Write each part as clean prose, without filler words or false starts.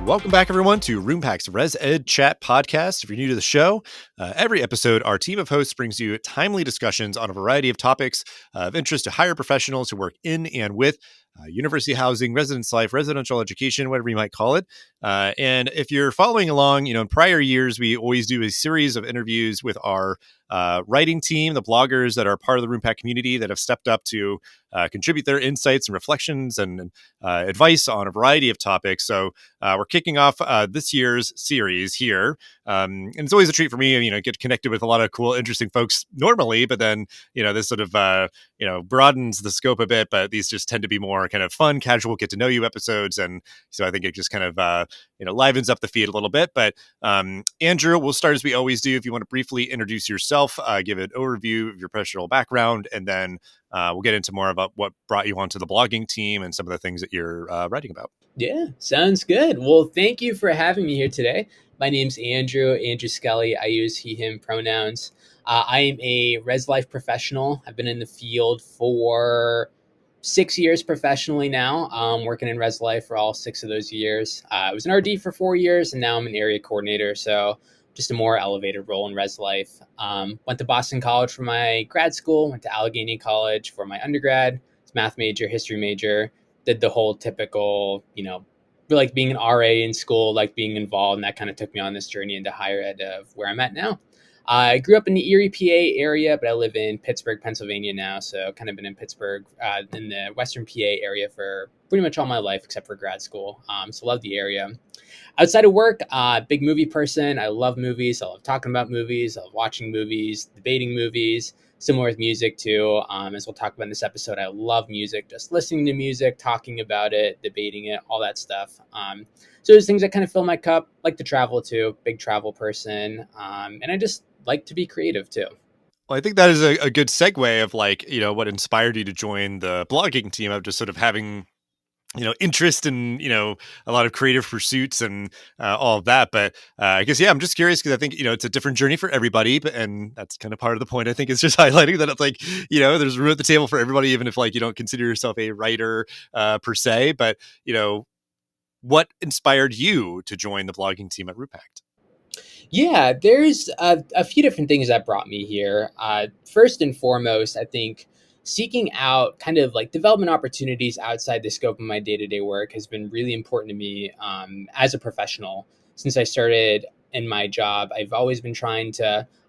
Welcome back, everyone, to RoomPack's ResEdChat podcast. If you're new to the show, every episode, our team of hosts brings you timely discussions on a variety of topics of interest to higher professionals who work in and with university housing, residence life, residential education, whatever you might call it. And if you're following along, in prior years, we always do a series of interviews with our writing team, the bloggers that are part of the RoomPack community that have stepped up to contribute their insights and reflections and advice on a variety of topics. So we're kicking off this year's series here. And it's always a treat for me, get connected with a lot of cool, interesting folks normally, but then, this sort of, broadens the scope a bit, but these just tend to be more kind of fun, casual, get to know you episodes. And so I think it just kind of, livens up the feed a little bit. But Andrew, we'll start as we always do. If you want to briefly introduce yourself, give an overview of your professional background, and then we'll get into more about what brought you onto the blogging team and some of the things that you're writing about. Yeah, sounds good. Well, thank you for having me here today. My name's Andrew Skelley. I use he, him pronouns. I am a res life professional. I've been in the field for 6 years professionally now, working in res life for all 6 of those years. I was an RD for 4 years, and now I'm an area coordinator, so just a more elevated role in res life. Went to Boston College for my grad school, went to Allegheny College for my undergrad. It's math major, history major. Did the whole typical, like being an RA in school, like being involved, and that kind of took me on this journey into higher ed of where I'm at now. I grew up in the Erie, PA area, but I live in Pittsburgh, Pennsylvania now. So kind of been in Pittsburgh, in the Western PA area for pretty much all my life, except for grad school. So love the area. Outside of work, big movie person. I love movies. I love talking about movies. I love watching movies, debating movies. Similar with music too. As we'll talk about in this episode, I love music, just listening to music, talking about it, debating it, all that stuff. So there's things that kind of fill my cup. Like to travel too, big travel person. And I just like to be creative too. Well, I think that is a good segue of what inspired you to join the blogging team of just sort of having interest in, a lot of creative pursuits and all of that. But I guess, I'm just curious because I think, it's a different journey for everybody. And that's kind of part of the point, I think, is just highlighting that it's like, there's room at the table for everybody, even if you don't consider yourself a writer per se. But, what inspired you to join the blogging team at RoomPack? Yeah, there's a few different things that brought me here. First and foremost, I think seeking out kind of like development opportunities outside the scope of my day-to-day work has been really important to me as a professional. Since I started in my job, I've always been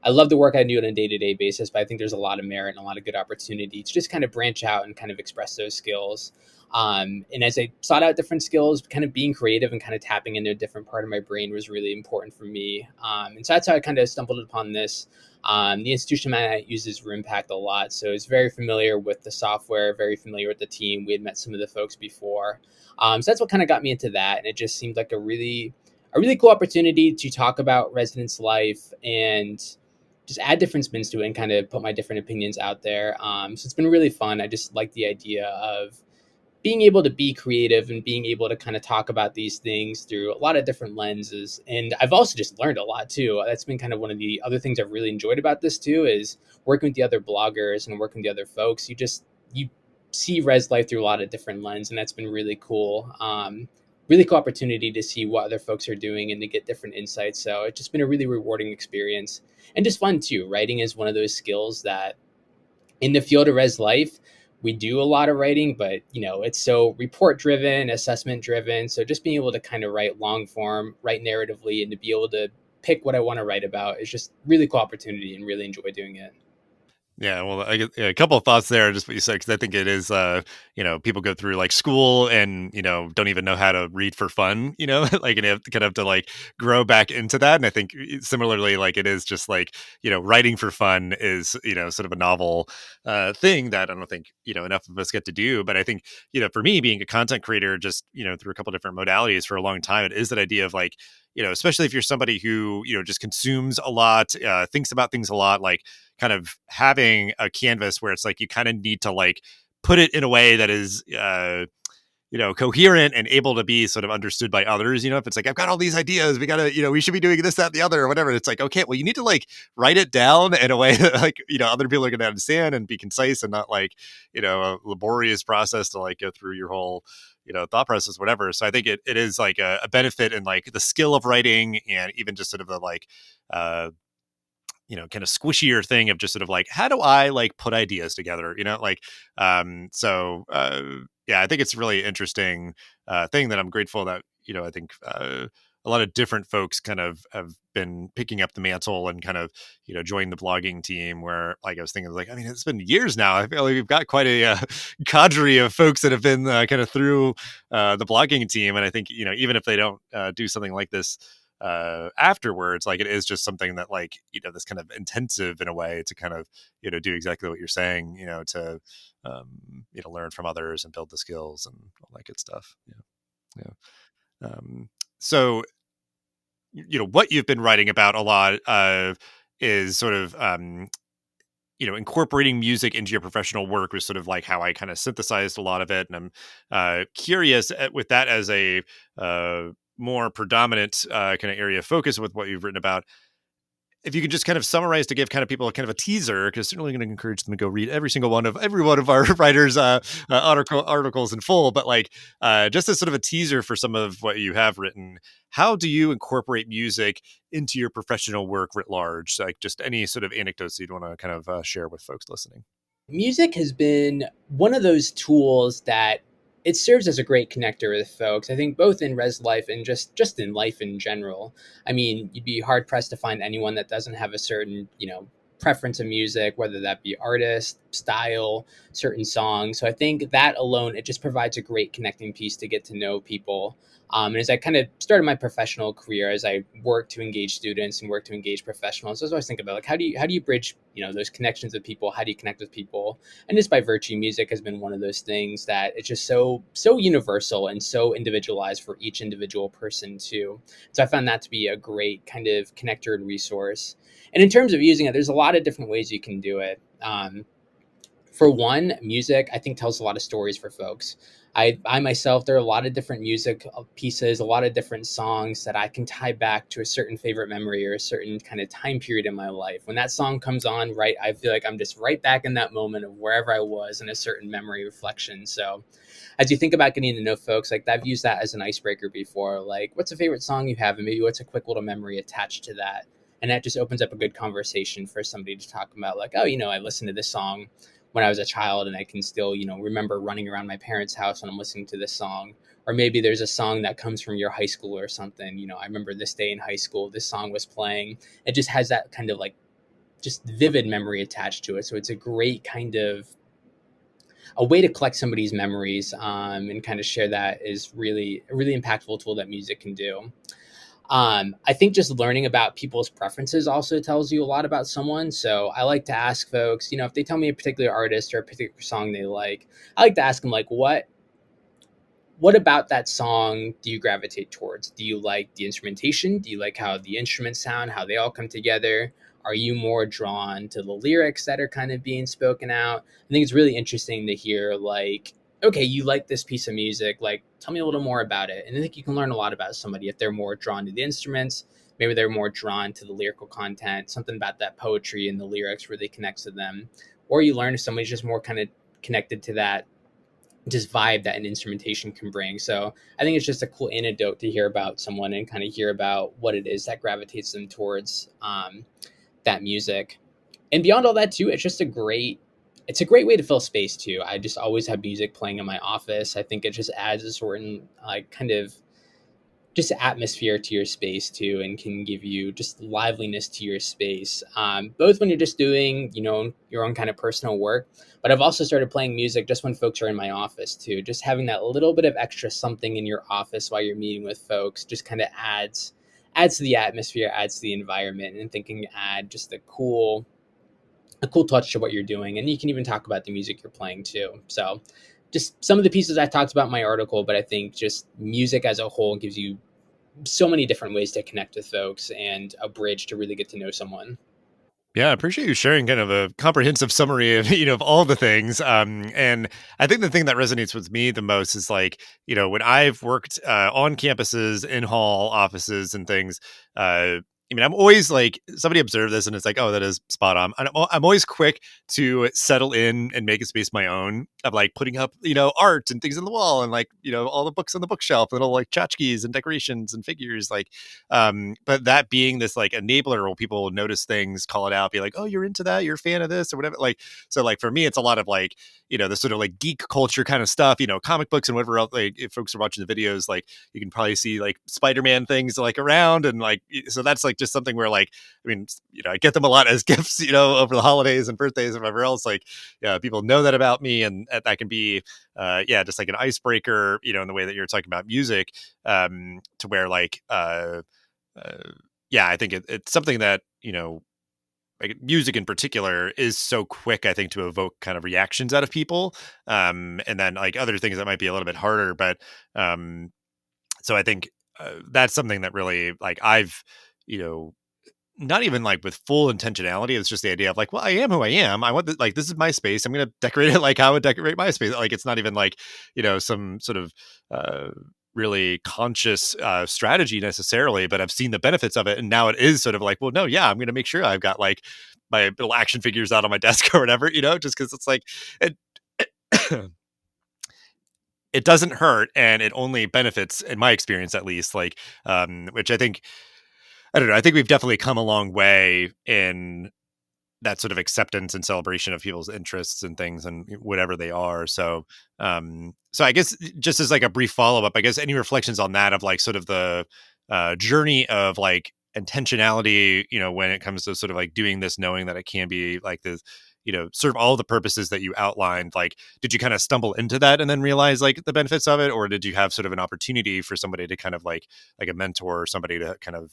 I love the work I do on a day-to-day basis, but I think there's a lot of merit and a lot of good opportunity to just kind of branch out and kind of express those skills. And as I sought out different skills, kind of being creative and kind of tapping into a different part of my brain was really important for me. And so that's how I kind of stumbled upon this. The institution I uses RoomPack a lot, so it's very familiar with the software, very familiar with the team. We had met some of the folks before. So that's what kind of got me into that. And it just seemed like a really cool opportunity to talk about residence life and just add different spins to it and kind of put my different opinions out there. So it's been really fun. I just like the idea of being able to be creative and being able to kind of talk about these things through a lot of different lenses. And I've also just learned a lot too. That's been kind of one of the other things I've really enjoyed about this too, is working with the other bloggers and working with the other folks. You see res life through a lot of different lenses, and that's been really cool. Really cool opportunity to see what other folks are doing and to get different insights. So it's just been a really rewarding experience and just fun too. Writing is one of those skills that in the field of res life, we do a lot of writing, but it's so report driven, assessment driven. So just being able to kind of write long form, write narratively, and to be able to pick what I want to write about is just really cool opportunity and really enjoy doing it. Yeah, well, I get a couple of thoughts there, just what you said, because I think it is, people go through school and, don't even know how to read for fun, and have kind of have to grow back into that. And I think similarly, it is just writing for fun is, sort of a novel thing that I don't think, enough of us get to do. But I think, for me, being a content creator, just, through a couple different modalities for a long time, it is that idea of especially if you're somebody who, just consumes a lot, thinks about things a lot, kind of having a canvas where it's you kind of need to put it in a way that is coherent and able to be sort of understood by others. If it's like, I've got all these ideas, we gotta, we should be doing this, that, and the other, or whatever. It's like, okay, well, you need to like write it down in a way that like, other people are gonna understand and be concise and not like, a laborious process to like go through your whole, thought process, whatever. So I think it is like a benefit in like the skill of writing and even just sort of the like, kind of squishier thing of just sort of like, how do I like put ideas together, like, yeah, I think it's a really interesting thing that I'm grateful that, I think a lot of different folks kind of have been picking up the mantle and kind of, join the blogging team where like I was thinking like, I mean, it's been years now. I feel like we've got quite a cadre of folks that have been kind of through the blogging team. And I think, even if they don't do something like this afterwards, like it is just something that like, this kind of intensive in a way to kind of, do exactly what you're saying, to, learn from others and build the skills and all that good stuff. Yeah. Yeah. So, what you've been writing about a lot is sort of, incorporating music into your professional work was sort of like how I kind of synthesized a lot of it. And I'm curious with that as a more predominant kind of area of focus with what you've written about. If you could just kind of summarize to give kind of people kind of a teaser, because certainly going to encourage them to go read every one of our writers' articles in full. But like, just as sort of a teaser for some of what you have written, how do you incorporate music into your professional work writ large? Like, just any sort of anecdotes you'd want to kind of share with folks listening. Music has been one of those tools that it serves as a great connector with folks. I think both in res life and just in life in general. I mean, you'd be hard pressed to find anyone that doesn't have a certain, preference of music, whether that be artist, style, certain songs. So I think that alone, it just provides a great connecting piece to get to know people. And as I kind of started my professional career, as I work to engage students and work to engage professionals, I was always thinking about like how do you bridge those connections with people? How do you connect with people? And just by virtue, music has been one of those things that it's just so universal and so individualized for each individual person too. So I found that to be a great kind of connector and resource. And in terms of using it, there's a lot of different ways you can do it. For one, music, I think, tells a lot of stories for folks. I myself, there are a lot of different music pieces, a lot of different songs that I can tie back to a certain favorite memory or a certain kind of time period in my life. When that song comes on, right, I feel like I'm just right back in that moment of wherever I was in a certain memory reflection. So as you think about getting to know folks, like I've used that as an icebreaker before. Like, what's a favorite song you have? And maybe what's a quick little memory attached to that? And that just opens up a good conversation for somebody to talk about, like, oh, I listened to this song when I was a child and I can still, remember running around my parents' house when I'm listening to this song. Or maybe there's a song that comes from your high school or something. I remember this day in high school, this song was playing. It just has that kind of like just vivid memory attached to it. So it's a great kind of a way to collect somebody's memories and kind of share that is really a really impactful tool that music can do. I think just learning about people's preferences also tells you a lot about someone. So I like to ask folks, if they tell me a particular artist or a particular song they like, I like to ask them like, what about that song do you gravitate towards? Do you like the instrumentation? Do you like how the instruments sound, how they all come together? Are you more drawn to the lyrics that are kind of being spoken out? I think it's really interesting to hear like, okay, you like this piece of music, like tell me a little more about it. And I think you can learn a lot about somebody if they're more drawn to the instruments, maybe they're more drawn to the lyrical content, something about that poetry and the lyrics really connects to them. Or you learn if somebody's just more kind of connected to that just vibe that an instrumentation can bring. So I think it's just a cool anecdote to hear about someone and kind of hear about what it is that gravitates them towards that music. And beyond all that too, it's a great way to fill space too. I just always have music playing in my office. I think it just adds a certain like kind of just atmosphere to your space too, and can give you just liveliness to your space, both when you're just doing your own kind of personal work, but I've also started playing music just when folks are in my office too. Just having that little bit of extra something in your office while you're meeting with folks just kind of adds to the atmosphere, adds to the environment, and thinking add just a cool touch to what you're doing. And you can even talk about the music you're playing too. So just some of the pieces I talked about in my article, but I think just music as a whole gives you so many different ways to connect with folks and a bridge to really get to know someone. Yeah, I appreciate you sharing kind of a comprehensive summary of of all the things. And I think the thing that resonates with me the most is like when I've worked on campuses, in hall offices, and things. I mean, I'm always like somebody observed this, and it's like, oh, that is spot on. I'm always quick to settle in and make a space my own of like putting up art and things on the wall, and like all the books on the bookshelf, little like tchotchkes and decorations and figures, like but that being this like enabler where people will notice things, call it out, be like, oh, you're into that, you're a fan of this or whatever. Like, so like for me, it's a lot of like, the sort of like geek culture kind of stuff, comic books and whatever else. Like if folks are watching the videos, like you can probably see like Spider-Man things like around. And like, so that's like just something where like, I mean, I get them a lot as gifts, over the holidays and birthdays and whatever else. Like, yeah, people know that about me. And that can be, yeah, just like an icebreaker, in the way that you're talking about music, to where like, uh, yeah, I think it's something that like music in particular is so quick. I think to evoke kind of reactions out of people, and then like other things that might be a little bit harder. But so I think that's something that really like I've you know not even like with full intentionality. It's just the idea of like, well, I am who I am. I want like this is my space. I'm going to decorate it like how I would decorate my space. Like it's not even like some sort of uh, really conscious strategy necessarily, but I've seen the benefits of it, and now it is sort of like, well, no, yeah, I'm going to make sure I've got like my little action figures out on my desk or whatever, just because it's like it. It doesn't hurt and it only benefits in my experience at least, like which I think I don't know. I think we've definitely come a long way in that sort of acceptance and celebration of people's interests and things and whatever they are. So, so I guess just as like a brief follow up, I guess any reflections on that of like sort of the journey of like intentionality, when it comes to sort of like doing this, knowing that it can be like the, serve all the purposes that you outlined. Like, did you kind of stumble into that and then realize like the benefits of it, or did you have sort of an opportunity for somebody to kind of like a mentor or somebody to kind of,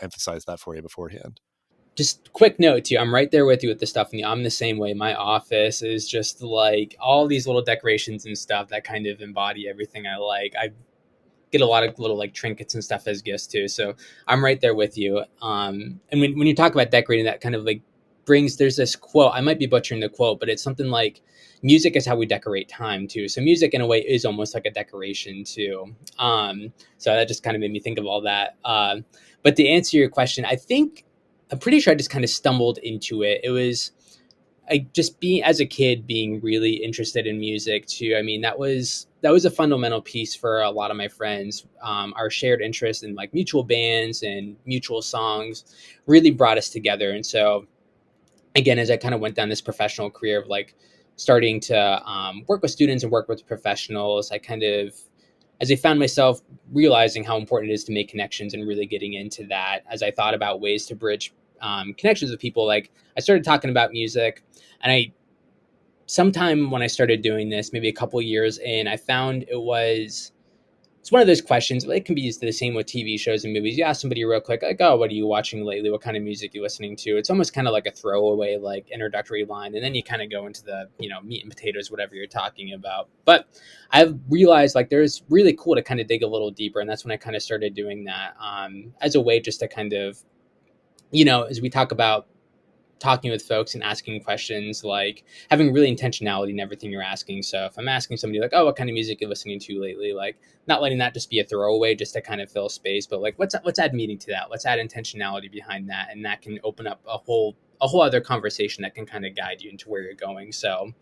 emphasize that for you beforehand? Just quick note too, I'm right there with you with the stuff. And I'm the same way. My office is just like all these little decorations and stuff that kind of embody everything I like. I get a lot of little like trinkets and stuff as gifts too. So I'm right there with you. And when you talk about decorating, that kind of like there's this quote. I might be butchering the quote, but it's something like music is how we decorate time too. So music in a way is almost like a decoration too. So that just kind of made me think of all that. But to answer your question, I'm pretty sure I just kind of stumbled into it. It was I just being as a kid being really interested in music too. I mean, that was a fundamental piece for a lot of my friends. Our shared interest in like mutual bands and mutual songs really brought us together. And so again, as I kind of went down this professional career of like starting to work with students and work with professionals, as I found myself realizing how important it is to make connections and really getting into that, as I thought about ways to bridge connections with people, like I started talking about music, and sometime when I started doing this, maybe a couple years in, I found it's one of those questions. It can be used the same with TV shows and movies. You ask somebody real quick, like, "Oh, what are you watching lately? What kind of music are you listening to?" It's almost kind of like a throwaway, like introductory line, and then you kind of go into the meat and potatoes, whatever you're talking about. But I've realized like there's really cool to kind of dig a little deeper, and that's when I kind of started doing that as a way just to kind of as we talk about talking with folks and asking questions, like having really intentionality in everything you're asking. So if I'm asking somebody like, "Oh, what kind of music are you listening to lately?" Like not letting that just be a throwaway just to kind of fill space, but like let's add meaning to that. Let's add intentionality behind that, and that can open up a whole other conversation that can kind of guide you into where you're going. So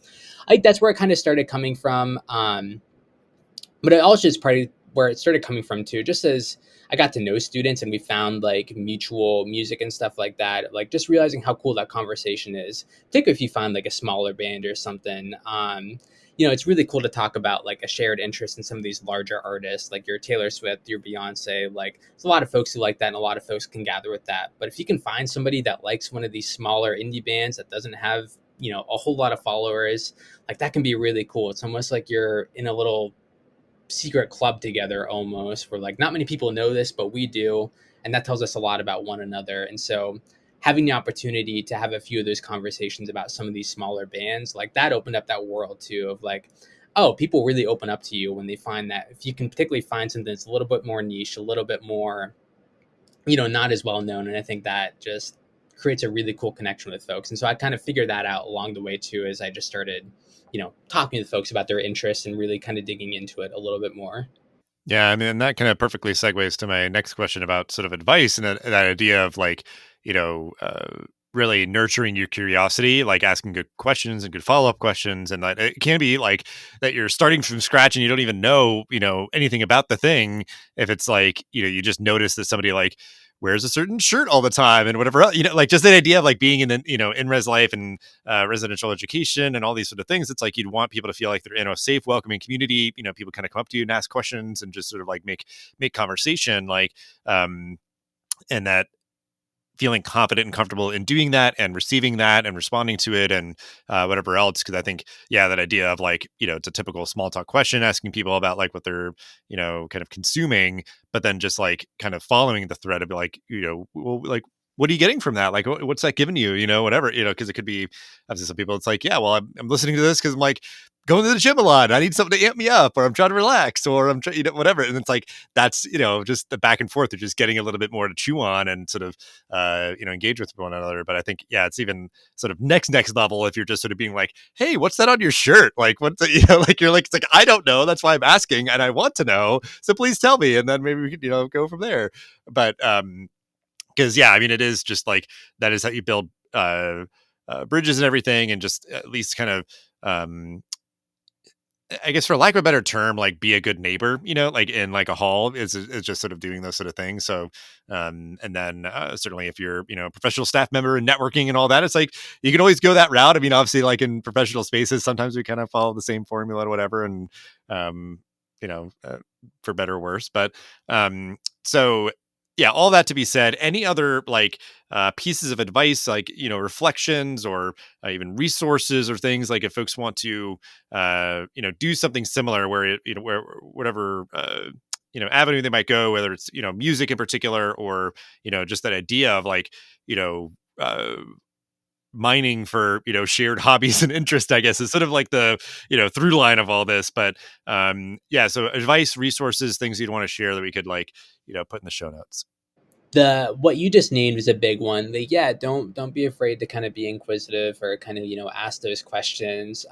I think that's where it kind of started coming from. But it also is probably where it started coming from too, just as I got to know students and we found like mutual music and stuff like that, like just realizing how cool that conversation is, particularly if you find like a smaller band or something. It's really cool to talk about like a shared interest in some of these larger artists, like your Taylor Swift, your Beyonce. Like there's a lot of folks who like that, and a lot of folks can gather with that. But if you can find somebody that likes one of these smaller indie bands that doesn't have a whole lot of followers, like that can be really cool. It's almost like you're in a little secret club together almost, where like not many people know this, but we do, and that tells us a lot about one another. And so having the opportunity to have a few of those conversations about some of these smaller bands, like that opened up that world too of like, oh, people really open up to you when they find that if you can particularly find something that's a little bit more niche, a little bit more not as well known. And I think that just creates a really cool connection with folks. And so I kind of figured that out along the way too, as I just started, talking to folks about their interests and really kind of digging into it a little bit more. Yeah, I mean, and that kind of perfectly segues to my next question about sort of advice and that idea of like, you know, really nurturing your curiosity, like asking good questions and good follow up questions. And that it can be like that you're starting from scratch and you don't even know, anything about the thing. If it's like, you just notice that somebody like wears a certain shirt all the time and whatever else, like just that idea of like being in the, in res life and residential education and all these sort of things. It's like you'd want people to feel like they're in a safe, welcoming community. People kind of come up to you and ask questions and just sort of like make conversation, like, and that feeling confident and comfortable in doing that and receiving that and responding to it and whatever else. Because I think, yeah, that idea of like, it's a typical small talk question, asking people about like what they're, kind of consuming, but then just like kind of following the thread of like, well, like, what are you getting from that? Like, what's that giving you? Whatever, because it could be, obviously, some people, it's like, yeah, well, I'm listening to this because I'm like going to the gym a lot. I need something to amp me up, or I'm trying to relax, or I'm trying, whatever. And it's like, that's, just the back and forth. They're just getting a little bit more to chew on and sort of, engage with one another. But I think, yeah, it's even sort of next level if you're just sort of being like, hey, what's that on your shirt? Like, what's the, like you're like, it's like, I don't know. That's why I'm asking, and I want to know. So please tell me, and then maybe we could, go from there. But because yeah, I mean, it is just like that is how you build bridges and everything, and just at least kind of I guess for lack of a better term, like be a good neighbor, like in like a hall is just sort of doing those sort of things. So, and then certainly if you're, a professional staff member and networking and all that, it's like you can always go that route. I mean, obviously, like in professional spaces, sometimes we kind of follow the same formula or whatever, and um, you know, uh, for better or worse. But so yeah, all that to be said, any other like pieces of advice, like reflections or even resources or things like if folks want to do something similar where where whatever avenue they might go, whether it's music in particular or just that idea of like you know uh mining for shared hobbies and interest, I guess, is sort of like the through line of all this. But yeah, so advice, resources, things you'd want to share that we could like put in the show notes. The what you just named is a big one. Like, yeah, don't be afraid to kind of be inquisitive or kind of ask those questions.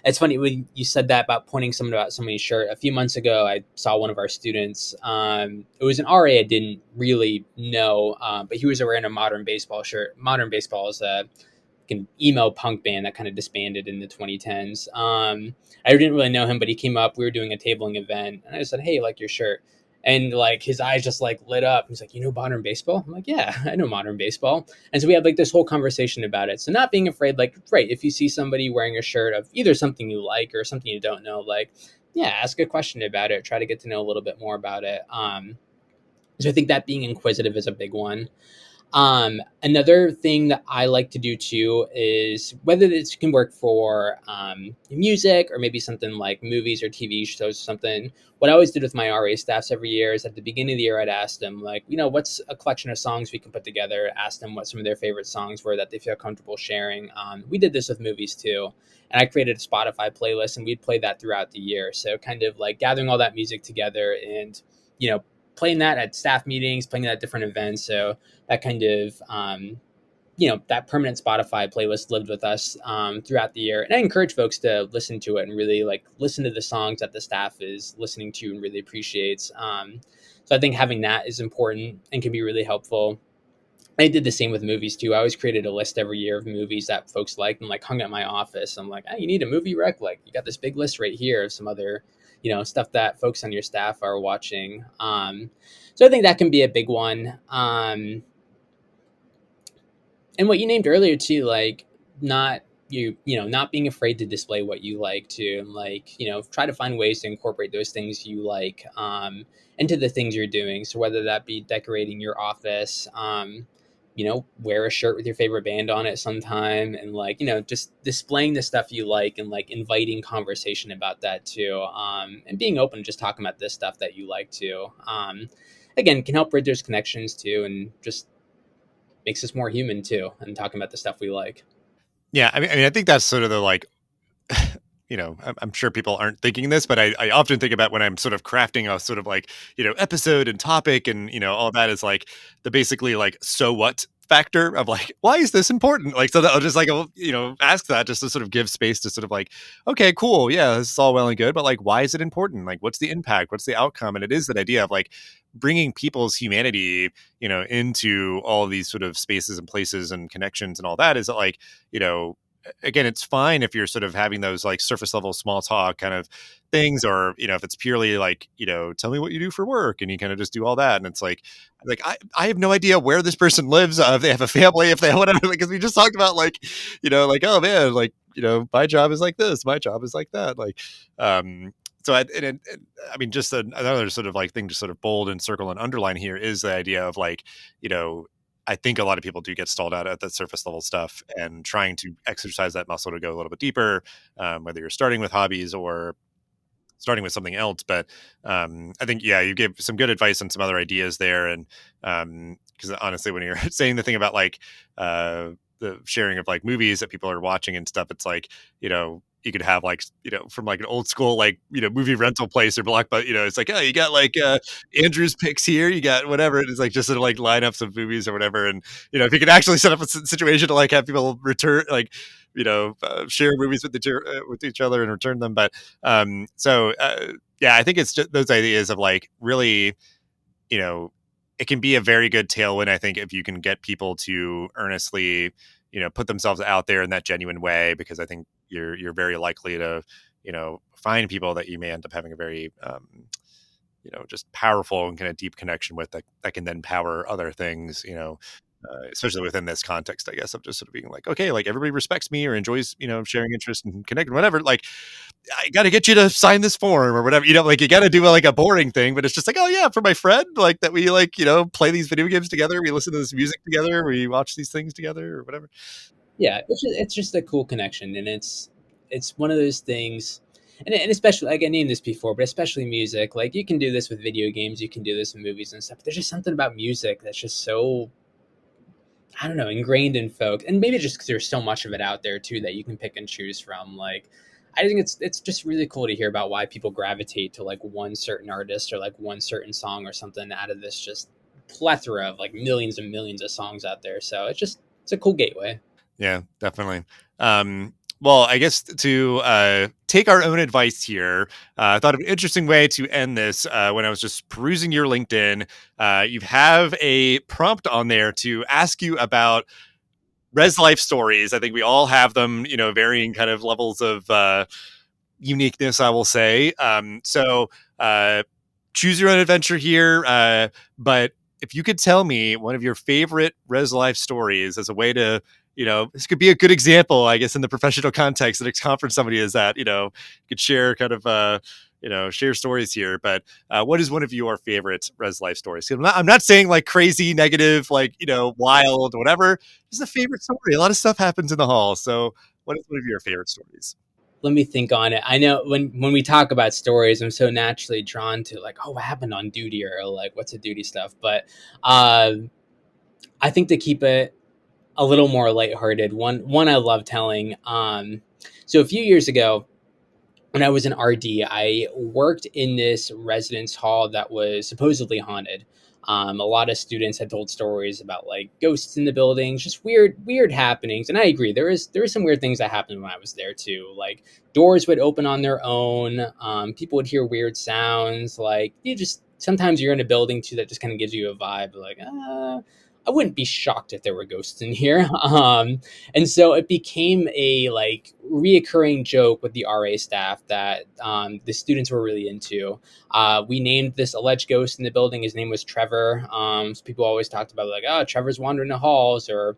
It's funny when you said that about pointing someone about somebody's shirt. A few months ago, I saw one of our students. It was an RA I didn't really know, but he was wearing a Modern Baseball shirt. Modern Baseball is a an emo punk band that kind of disbanded in the 2010s. I didn't really know him, but he came up. We were doing a tabling event, and I said, "Hey, like your shirt." And like his eyes just like lit up. He's like, Modern Baseball? I'm like, yeah, I know Modern Baseball. And so we had like this whole conversation about it. So not being afraid, like, right, if you see somebody wearing a shirt of either something you like or something you don't know, like, yeah, ask a question about it. Try to get to know a little bit more about it. So I think that being inquisitive is a big one. Another thing that I like to do too is whether this can work for music or maybe something like movies or TV shows or something. What I always did with my RA staffs every year is at the beginning of the year, I'd ask them, like, what's a collection of songs we can put together? Ask them what some of their favorite songs were that they feel comfortable sharing. We did this with movies too. And I created a Spotify playlist and we'd play that throughout the year. So kind of like gathering all that music together and, playing that at staff meetings, playing that at different events. So that kind of that permanent Spotify playlist lived with us throughout the year. And I encourage folks to listen to it and really like listen to the songs that the staff is listening to and really appreciates. So I think having that is important and can be really helpful. I did the same with movies too. I always created a list every year of movies that folks liked and like hung at my office. I'm like, you need a movie rec? Like you got this big list right here of some other, stuff that folks on your staff are watching. So I think that can be a big one. And what you named earlier too, like not not being afraid to display what you like to, like try to find ways to incorporate those things you like into the things you're doing. So whether that be decorating your office, wear a shirt with your favorite band on it sometime, and like just displaying the stuff you like and like inviting conversation about that too, and being open to just talking about this stuff that you like too. Again, can help bridge those connections too, and just makes us more human too, and talking about the stuff we like. Yeah, I mean, I think that's sort of the like, I'm sure people aren't thinking this, but I often think about when I'm sort of crafting a sort of like, episode and topic and, all that is like the basically like, so what factor of like, why is this important? Like, so that I'll just like, ask that just to sort of give space to sort of like, okay, cool. Yeah, this is all well and good, but like, why is it important? Like, what's the impact? What's the outcome? And it is that idea of like bringing people's humanity, into all of these sort of spaces and places and connections and all that is that like, you know, again, it's fine if you're sort of having those like surface level small talk kind of things, or if it's purely like, tell me what you do for work, and you kind of just do all that, and it's like I have no idea where this person lives, if they have a family, if they have whatever, because we just talked about like, like, oh man, like, my job is like this, my job is like that, like, so I mean, just another sort of like thing to sort of bold and circle and underline here is the idea of like, I think a lot of people do get stalled out at that surface level stuff, and trying to exercise that muscle to go a little bit deeper, whether you're starting with hobbies or starting with something else. But I think, yeah, you gave some good advice and some other ideas there. And because honestly, when you're saying the thing about like the sharing of like movies that people are watching and stuff, it's like, you could have like, from like an old school, like, movie rental place or block, but it's like, oh, you got like Andrew's picks here, you got whatever. It's like just sort of like lineups of movies or whatever. And, if you could actually set up a situation to like have people return, like, share movies with each other and return them. But yeah, I think it's just those ideas of like really, it can be a very good tailwind, I think, if you can get people to earnestly, put themselves out there in that genuine way, because I think you're very likely to, find people that you may end up having a very, just powerful and kind of deep connection with, that can then power other things, especially within this context, I guess, of just sort of being like, okay, like everybody respects me or enjoys, sharing interest and connecting, whatever. Like, I got to get you to sign this form or whatever, like you got to do like a boring thing, but it's just like, oh yeah, for my friend, like that we like, play these video games together. We listen to this music together. We watch these things together or whatever. Yeah, it's just a cool connection, and it's one of those things, and especially, like I named this before, but especially music. Like you can do this with video games, you can do this with movies and stuff. But there's just something about music that's just so, I don't know, ingrained in folk, and maybe just because there's so much of it out there too that you can pick and choose from. Like, I think it's just really cool to hear about why people gravitate to like one certain artist or like one certain song or something out of this just plethora of like millions and millions of songs out there. So it's a cool gateway. Yeah, definitely. Well, I guess to take our own advice here, I thought of an interesting way to end this. When I was just perusing your LinkedIn, you have a prompt on there to ask you about res life stories. I think we all have them, varying kind of levels of uniqueness, I will say. So choose your own adventure here. But if you could tell me one of your favorite res life stories as a way to, this could be a good example, I guess, in the professional context that it's comfort somebody is that, you could share kind of, share stories here. But what is one of your favorite res life stories? I'm not saying like crazy, negative, like, wild, whatever. Just a favorite story. A lot of stuff happens in the hall. So what is one of your favorite stories? Let me think on it. I know when we talk about stories, I'm so naturally drawn to like, oh, what happened on duty, or like what's the duty stuff. But uh, I think to keep it a little more lighthearted, one I love telling. So a few years ago, when I was an RD, I worked in this residence hall that was supposedly haunted. A lot of students had told stories about like ghosts in the buildings, just weird happenings. And I agree, there was some weird things that happened when I was there too. Like doors would open on their own. People would hear weird sounds. Like you just sometimes you're in a building too that just kind of gives you a vibe like, I wouldn't be shocked if there were ghosts in here. And so it became a like reoccurring joke with the RA staff that the students were really into. We named this alleged ghost in the building. His name was Trevor. So people always talked about like, oh, Trevor's wandering the halls, or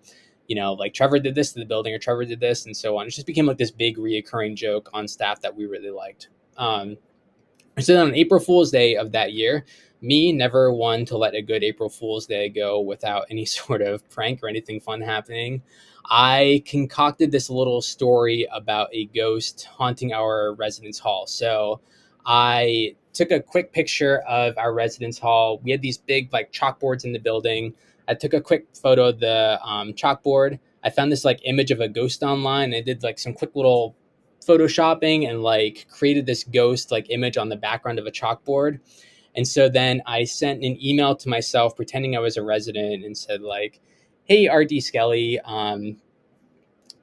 like Trevor did this to the building, or Trevor did this, and so on. It just became like this big reoccurring joke on staff that we really liked. So on April Fool's Day of that year, me never one to let a good April Fool's Day go without any sort of prank or anything fun happening. I concocted this little story about a ghost haunting our residence hall. So I took a quick picture of our residence hall. We had these big like chalkboards in the building. I took a quick photo of the chalkboard. I found this like image of a ghost online. I did like some quick little photoshopping and like created this ghost like image on the background of a chalkboard. And so then I sent an email to myself pretending I was a resident and said like, Hey, RD Skelley.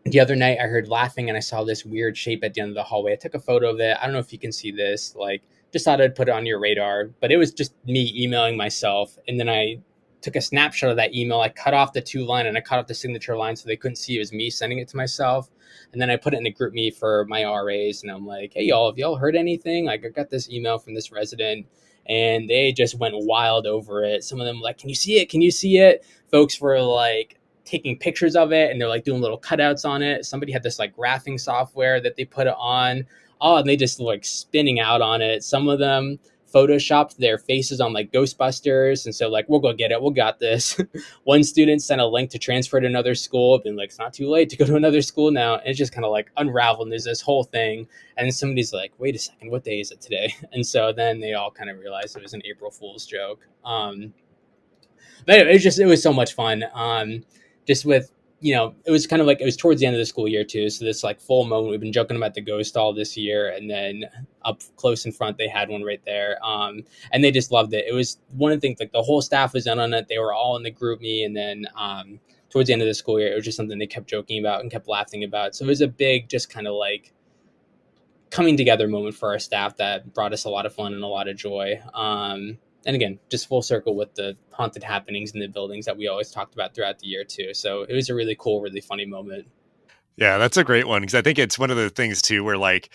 The other night I heard laughing and I saw this weird shape at the end of the hallway. I took a photo of it. I don't know if you can see this. Like, just thought I'd put it on your radar. But it was just me emailing myself. And then I took a snapshot of that email. I cut off the two line and I cut off the signature line so they couldn't see it was me sending it to myself. And then I put it in a group me for my RAs. And I'm like, hey, y'all, have y'all heard anything? Like, I got this email from this resident and they just went wild over it. Some of them like, can you see it? Can you see it? Folks were like, taking pictures of it and they're like doing little cutouts on it. Somebody had this like graphing software that they put it on. Oh, and they just like spinning out on it. Some of them photoshopped their faces on like Ghostbusters. And so like, we'll go get it. We'll got this. One student sent a link to transfer to another school, been like, it's not too late to go to another school now. And it's just kind of like unraveled. And there's this whole thing. And then somebody's like, wait a second, what day is it today? And so then they all kind of realized it was an April Fool's joke. But anyway, it was so much fun. Just with, it was kind of like it was towards the end of the school year too. So this like full moment, we've been joking about the ghost all this year, and then up close in front, they had one right there. And they just loved it. It was one of the things like the whole staff was in on it. They were all in the group me, and then towards the end of the school year, it was just something they kept joking about and kept laughing about. So it was a big, just kind of like coming together moment for our staff that brought us a lot of fun and a lot of joy. And again, just full circle with the haunted happenings in the buildings that we always talked about throughout the year too. So it was a really cool, really funny moment. Yeah, that's a great one because I think it's one of the things too where like,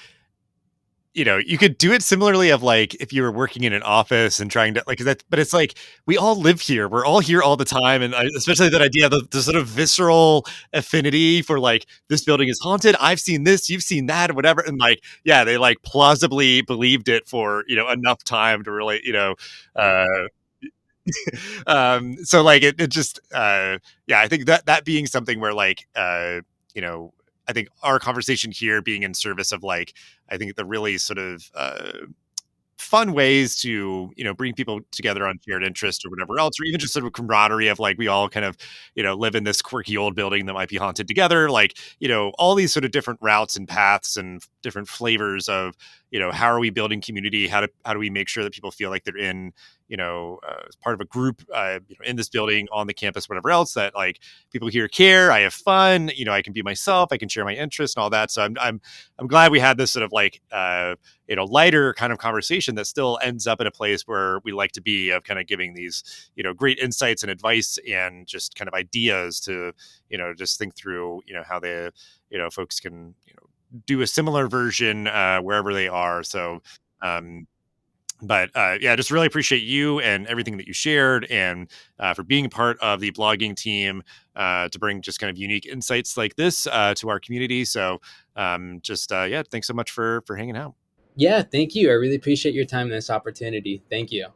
you could do it similarly of like if you were working in an office and trying to like that, but it's like we all live here. We're all here all the time. And especially that idea, the sort of visceral affinity for like this building is haunted. I've seen this, you've seen that, or whatever. And like, yeah, they like plausibly believed it for, enough time to really, uh, so like it just yeah, I think that being something where like you know I think our conversation here being in service of like I think the really sort of fun ways to bring people together on shared interest or whatever else, or even just sort of camaraderie of like we all kind of live in this quirky old building that might be haunted together, like all these sort of different routes and paths and different flavors of how are we building community, how do we make sure that people feel like they're in as part of a group in this building, on the campus, whatever else, that like people here care, I have fun, I can be myself, I can share my interests and all that. So I'm glad we had this sort of like lighter kind of conversation that still ends up in a place where we like to be, of kind of giving these great insights and advice and just kind of ideas to just think through how the folks can do a similar version wherever they are. So um but yeah, just really appreciate you and everything that you shared, and for being part of the blogging team to bring just kind of unique insights like this to our community. So just yeah, thanks so much for hanging out. Yeah, thank you. I really appreciate your time and this opportunity. Thank you.